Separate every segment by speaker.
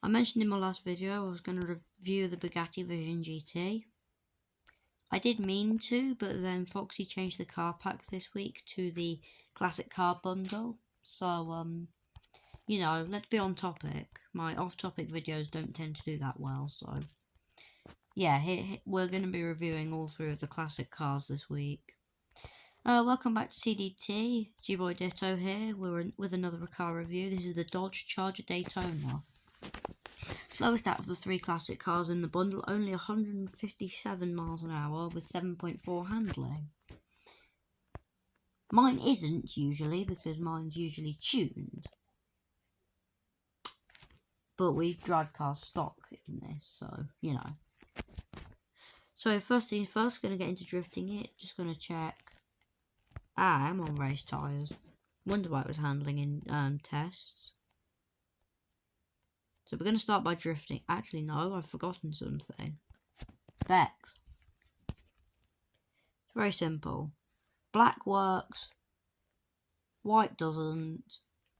Speaker 1: I mentioned in my last video I was going to review the Bugatti Vision GT. I did mean to, but then Foxy changed the car pack this week to the classic car bundle. So, you know, let's be on topic. My off-topic videos don't tend to do that well, so... yeah, we're going to be reviewing all three of the classic cars this week. Welcome back to CDT, G-Boy Ditto here. We're with another car review. This is the Dodge Charger Daytona. Slowest out of the three classic cars in the bundle, only 157 miles an hour with 7.4 handling. Mine isn't usually, because mine's usually tuned. But we drive cars stock in this, so, you know. So first things first, we're going to get into drifting it. Just going to check. I'm on race tyres. Wonder why it was handling in tests. So we're going to start by drifting. Actually, no, I've forgotten something. Specs. It's very simple. Black works. White doesn't.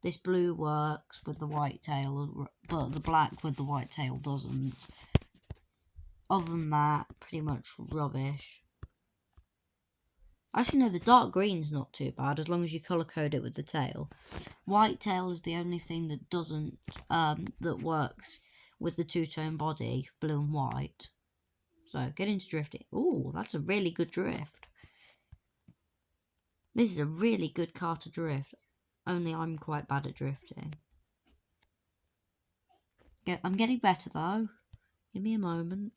Speaker 1: This blue works with the white tail, but the black with the white tail doesn't. Other than that, pretty much rubbish. Actually, no, the dark green's not too bad, as long as you colour code it with the tail. White tail is the only thing that doesn't, that works with the two-tone body, blue and white. So, get into drifting. Ooh, that's a really good drift. This is a really good car to drift, only I'm quite bad at drifting. I'm getting better, though. Give me a moment.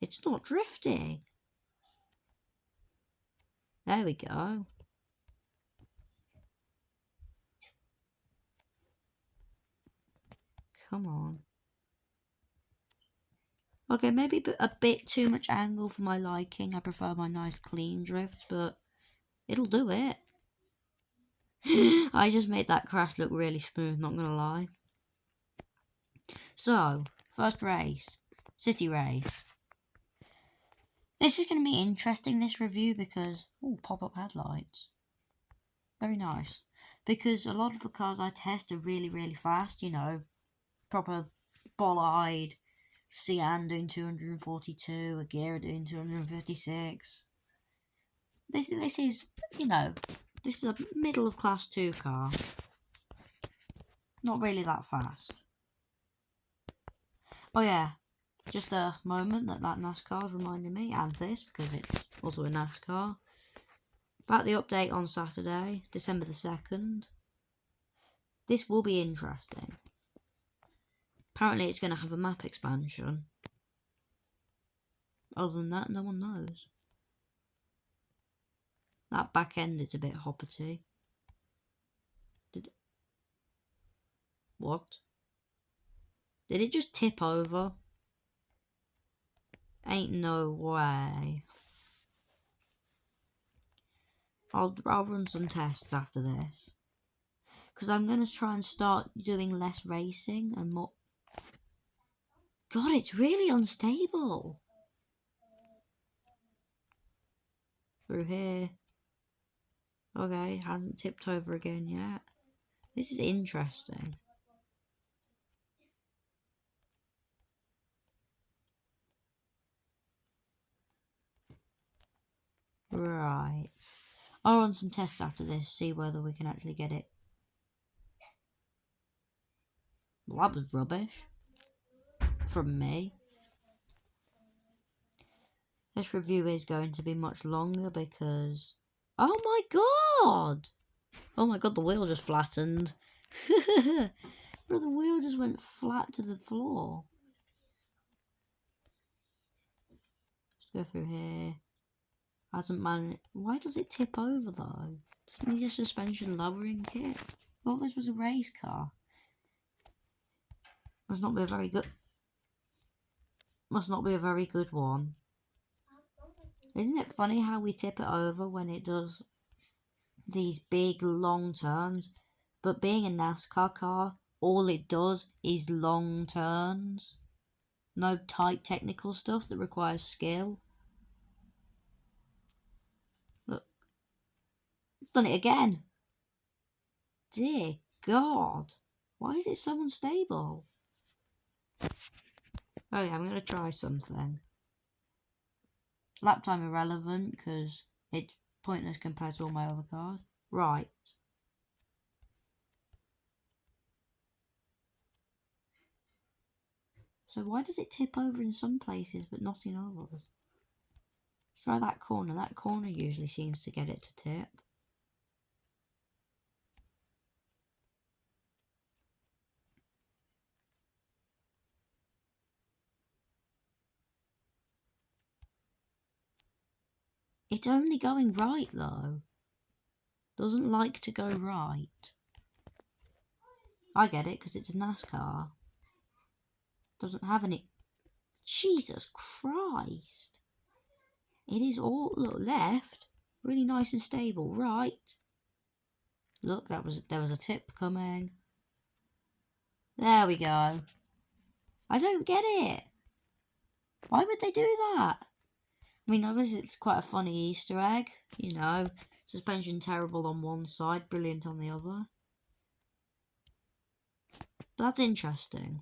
Speaker 1: It's not drifting. There we go. Come on. Okay, maybe a bit too much angle for my liking. I prefer my nice clean drifts, but it'll do it. I just made that crash look really smooth, not gonna lie. So, first race. City race. This is going to be interesting, this review, because... ooh, pop-up headlights. Very nice. Because a lot of the cars I test are really, really fast, you know. Proper boll-eyed Cyan doing 242, a Gira doing 256. This is, you know, this is a middle of class 2 car. Not really that fast. Oh yeah, just a moment that NASCAR's reminded me, and this, because it's also a NASCAR. About the update on Saturday, December the 2nd. This will be interesting. Apparently it's going to have a map expansion. Other than that, no one knows. That back end, it's a bit hoppity. What? Did it just tip over? Ain't no way. I'll run some tests after this. Because I'm going to try and start doing less racing and more... God, it's really unstable. Through here. Okay, hasn't tipped over again yet. This is interesting. Right. I'll run some tests after this, see whether we can actually get it. Well, that was rubbish. From me. This review is going to be much longer because... oh my god! Oh my god, the wheel just flattened. Bro, the wheel just went flat to the floor. Let's go through here. Hasn't managed... why does it tip over though? Doesn't need a suspension lowering kit? I thought this was a race car. Must not be a very good... must not be a very good one. Isn't it funny how we tip it over when it does these big long turns? But being a NASCAR car, all it does is long turns. No tight technical stuff that requires skill. Look. Done it again. Dear God. Why is it so unstable? Okay, I'm going to try something. Lap time irrelevant because it's pointless compared to all my other cars. Right. So why does it tip over in some places but not in others? Try that corner. That corner usually seems to get it to tip. It's only going right though. Doesn't like to go right. I get it because it's a NASCAR. Doesn't have any... Jesus Christ. It is all... Look, left. Really nice and stable. Right. Look, there was a tip coming. There we go. I don't get it. Why would they do that? I mean, obviously it's quite a funny Easter egg. You know, suspension terrible on one side, brilliant on the other. But that's interesting.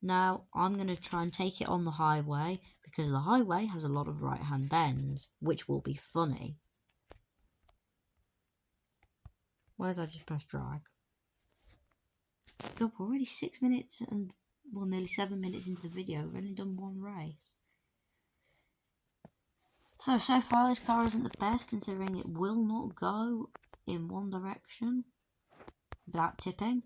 Speaker 1: Now, I'm going to try and take it on the highway, because the highway has a lot of right-hand bends, which will be funny. Why did I just press drag? God, we're already 6 minutes and, well, nearly 7 minutes into the video. We've only done one race. So far this car isn't the best, considering it will not go in one direction without tipping.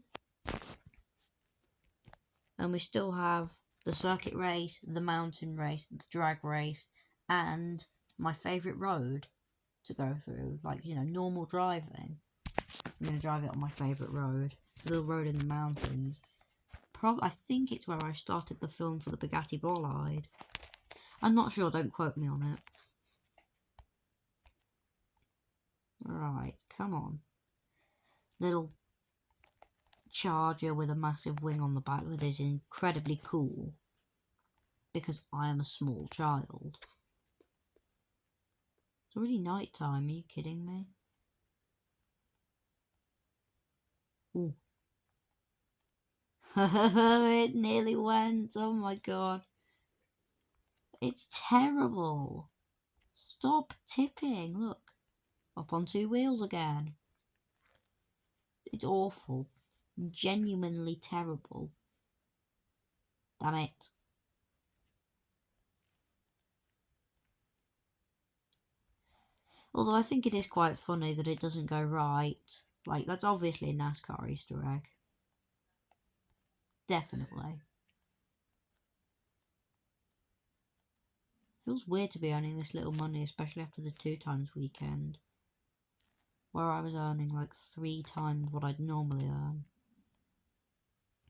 Speaker 1: And we still have the circuit race, the mountain race, the drag race, and my favourite road to go through. Like, you know, normal driving. I'm going to drive it on my favourite road. The little road in the mountains. I think it's where I started the film for the Bugatti Bolide. I'm not sure, don't quote me on it. Right, come on. Little Charger with a massive wing on the back that is incredibly cool. Because I am a small child. It's already night time, are you kidding me? Ooh. It nearly went, oh my god. It's terrible. Stop tipping, look. Up on two wheels again. It's awful. Genuinely terrible. Damn it. Although I think it is quite funny that it doesn't go right. Like, that's obviously a NASCAR Easter egg. Definitely. Feels weird to be earning this little money, especially after the 2 times weekend. Where I was earning like 3 times what I'd normally earn.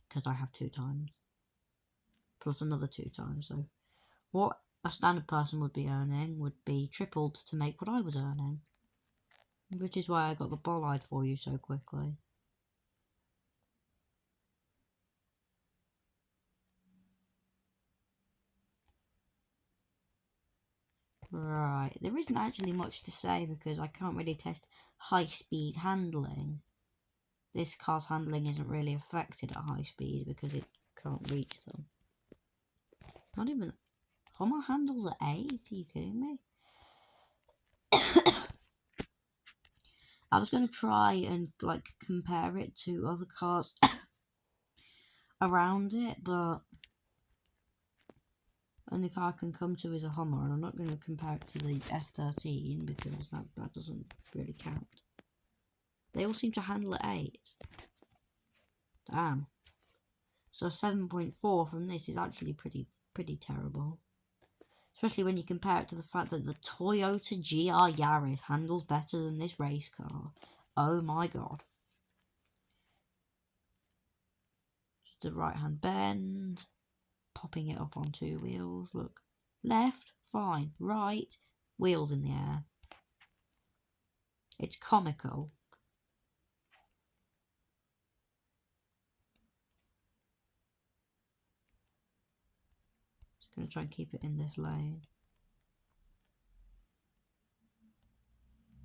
Speaker 1: Because I have 2 times. Plus another 2 times, so... What a standard person would be earning would be tripled to make what I was earning. Which is why I got the bolide for you so quickly. Right, there isn't actually much to say because I can't really test high-speed handling. This car's handling isn't really affected at high speed because it can't reach them. Not even... Hummer handles at 8? Are you kidding me? I was going to try and like compare it to other cars around it, but only car I can come to is a Hummer, and I'm not going to compare it to the S13 because that doesn't really count. They all seem to handle at 8. Damn. So 7.4 from this is actually pretty terrible. Especially when you compare it to the fact that the Toyota GR Yaris handles better than this race car. Oh my god. Just a right hand bend. Popping it up on 2 wheels. Look. Left, fine. Right, wheels in the air. It's comical. Just going to try and keep it in this lane.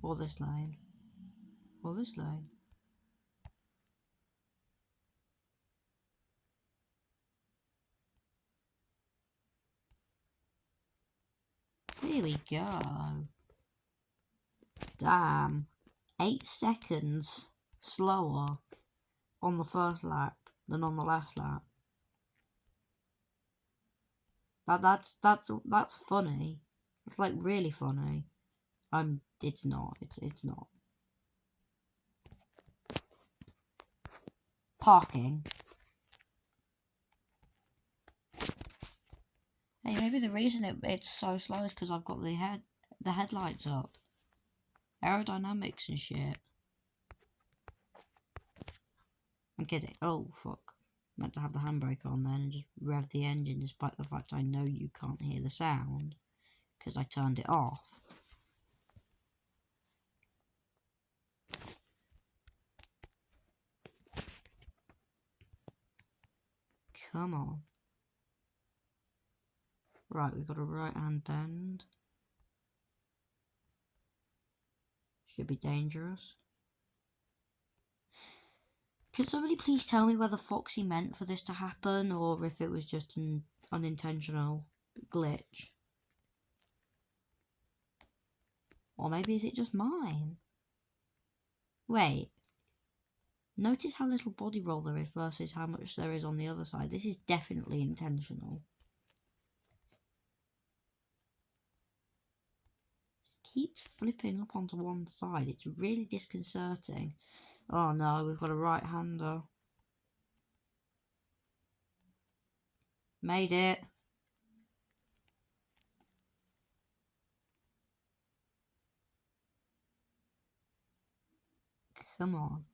Speaker 1: Or this lane. Or this lane. Here we go. Damn. 8 seconds slower on the first lap than on the last lap. That's funny. It's like really funny. It's not. It's not. Parking. Hey, maybe the reason it's so slow is because I've got the headlights up. Aerodynamics and shit. I'm kidding. Oh, fuck. Meant to have the handbrake on then and just rev the engine despite the fact I know you can't hear the sound. Because I turned it off. Come on. Right, we've got a right-hand bend. Should be dangerous. Can somebody please tell me whether Foxy meant for this to happen or if it was just an unintentional glitch? Or maybe is it just mine? Wait. Notice how little body roll there is versus how much there is on the other side. This is definitely intentional. Just keeps flipping up onto one side. It's really disconcerting. Oh no, we've got a right-hander. Made it. Come on.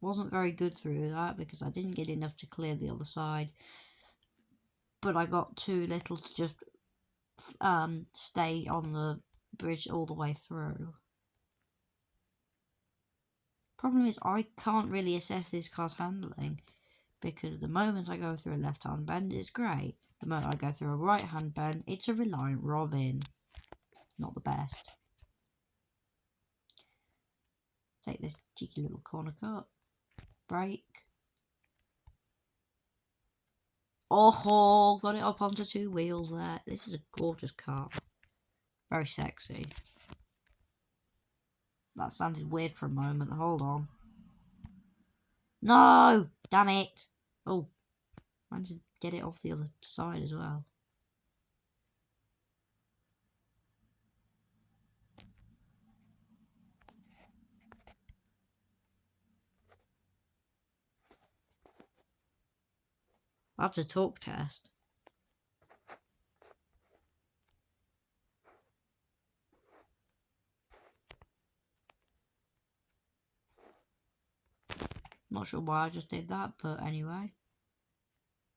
Speaker 1: Wasn't very good through that because I didn't get enough to clear the other side. But I got too little to just stay on the bridge all the way through. Problem is I can't really assess this car's handling because the moment I go through a left-hand bend, it's great. The moment I go through a right-hand bend, it's a reliant Robin. Not the best. Take this cheeky little corner cut. Brake. Oh, got it up onto 2 wheels there. This is a gorgeous car. Very sexy. That sounded weird for a moment. Hold on. No! Damn it! Oh, managed to get it off the other side as well. That's a torque test. Not sure why I just did that, but anyway.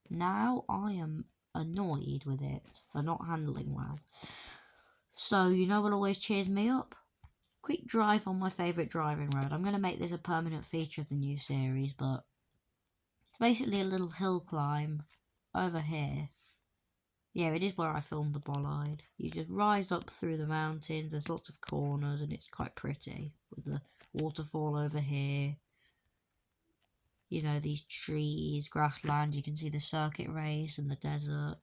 Speaker 1: Now I am annoyed with it for not handling well. So, you know what always cheers me up? Quick drive on my favourite driving road. I'm going to make this a permanent feature of the new series, but it's basically a little hill climb over here. Yeah, it is where I filmed the bollard. You just rise up through the mountains, there's lots of corners, and it's quite pretty. With the waterfall over here. You know, these trees, grassland, you can see the circuit race and the desert.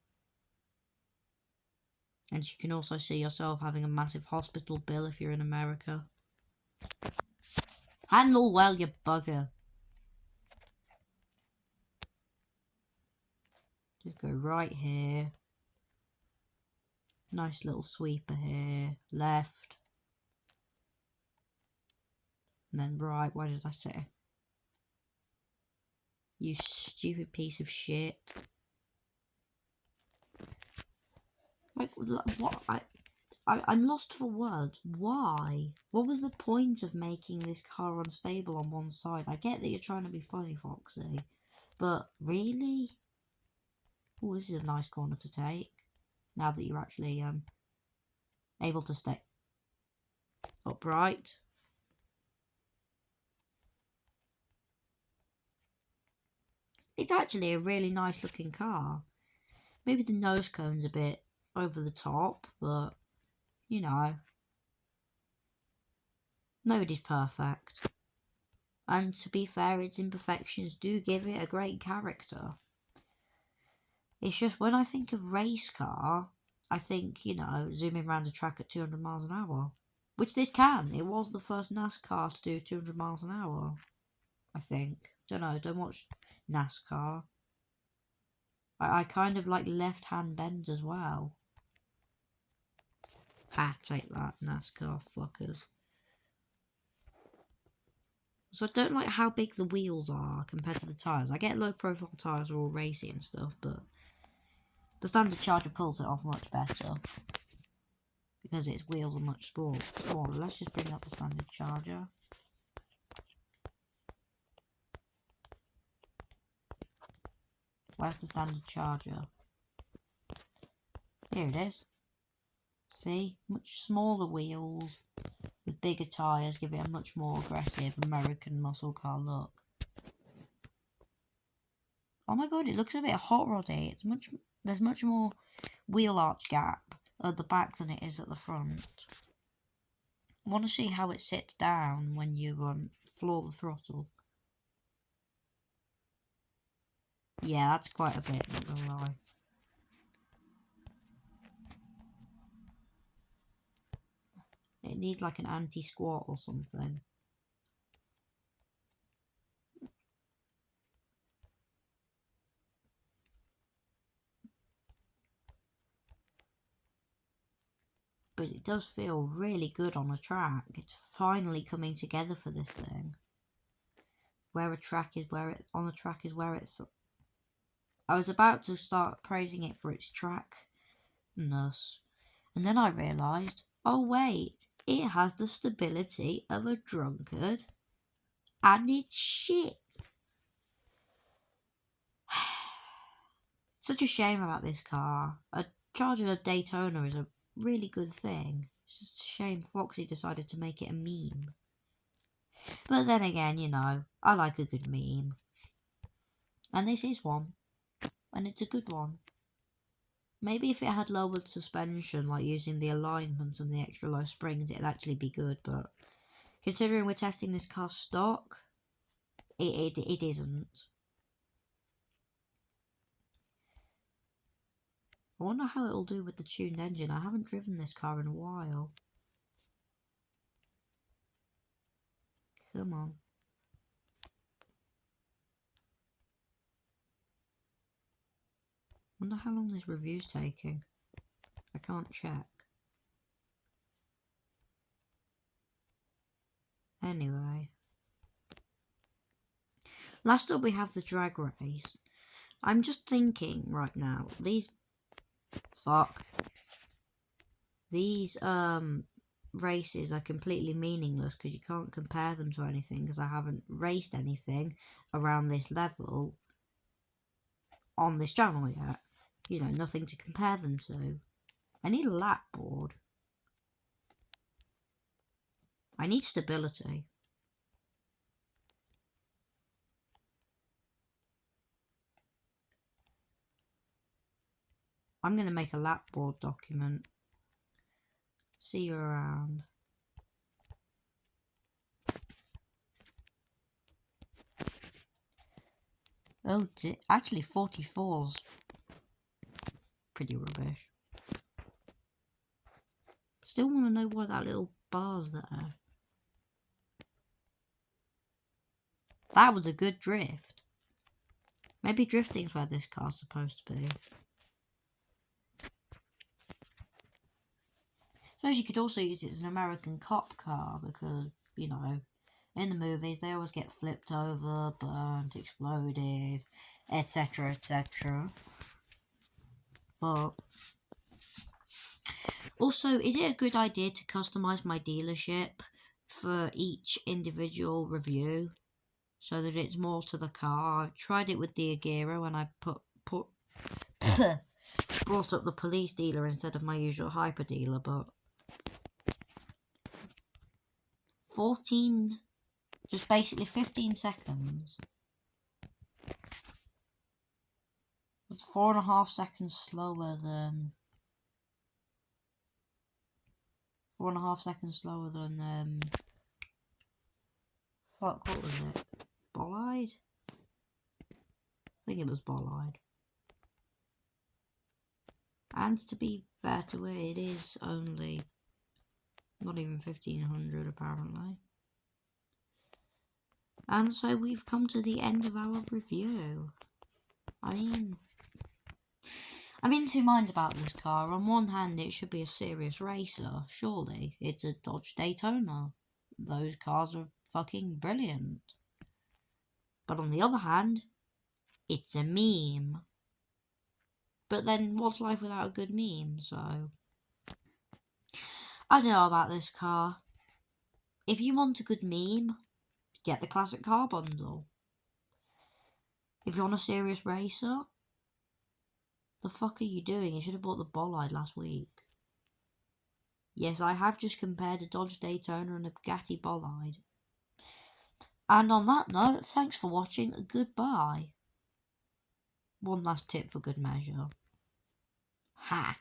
Speaker 1: And you can also see yourself having a massive hospital bill if you're in America. Handle well, you bugger. Just go right here. Nice little sweeper here. Left. And then right. Where did I say? You stupid piece of shit. Like, what? I'm lost for words. Why? What was the point of making this car unstable on one side? I get that you're trying to be funny, Foxy. But, really? Oh, this is a nice corner to take. Now that you're actually able to stay upright. It's actually a really nice looking car. Maybe the nose cone's a bit over the top, but, you know, Nobody's perfect. And to be fair, its imperfections do give it a great character. It's just when I think of race car, I think, you know, zooming around the track at 200 miles an hour. Which this can. It was the first NASCAR to do 200 miles an hour. I think. Don't know, don't watch NASCAR. I kind of like left-hand bends as well. Ha, take that, NASCAR fuckers. So I don't like how big the wheels are compared to the tyres. I get low-profile tyres are all racy and stuff, but the standard Charger pulls it off much better. Because its wheels are much smaller. Let's just bring up the standard Charger. Where's the standard Charger? Here it is. See? Much smaller wheels with bigger tyres give it a much more aggressive American muscle car look. Oh my god, it looks a bit hot roddy. There's much more wheel arch gap at the back than it is at the front. I want to see how it sits down when you floor the throttle. Yeah, that's quite a bit, not gonna lie. It needs like an anti-squat or something. But it does feel really good on a track. It's finally coming together for this thing. Where a track is where it on a track is where it's. I was about to start praising it for its trackness, and then I realised, oh wait, it has the stability of a drunkard, and it's shit. Such a shame about this car. A Charger Daytona is a really good thing. It's just a shame Foxy decided to make it a meme. But then again, you know, I like a good meme. And this is one. And it's a good one. Maybe if it had lowered suspension, like using the alignment and the extra low springs, it'd actually be good, but considering we're testing this car stock, it isn't. I wonder how it'll do with the tuned engine. I haven't driven this car in a while. Come on. Wonder how long this review's taking. I can't check. Anyway. Last up we have the drag race. I'm just thinking right now, these races are completely meaningless because you can't compare them to anything because I haven't raced anything around this level on this channel yet. You know, nothing to compare them to. I need a lap board. I need stability. I'm going to make a lap board document. See you around. Oh, actually 44's pretty rubbish. Still want to know why that little bar's there. That was a good drift. Maybe drifting's where this car's supposed to be. I suppose you could also use it as an American cop car because, you know, in the movies they always get flipped over, burnt, exploded, etc, etc. But also, is it a good idea to customize my dealership for each individual review so that it's more to the car? I tried it with the Agera when I brought up the police dealer instead of my usual hyper dealer, but 14, just basically 15 seconds. It's 4.5 seconds slower than 4.5 seconds slower than Fuck, what was it? Bollide? I think it was Bollide. And to be fair to it, it is only not even 1500 apparently. And so we've come to the end of our review. I'm in two minds about this car. On one hand, it should be a serious racer, surely. It's a Dodge Daytona. Those cars are fucking brilliant. But on the other hand, it's a meme. But then, what's life without a good meme, so... I don't know about this car. If you want a good meme, get the classic car bundle. If you want a serious racer, the fuck are you doing? You should have bought the Bollide last week. Yes, I have just compared a Dodge Daytona and a Bugatti Bollide. And on that note, thanks for watching. Goodbye. One last tip for good measure. Ha!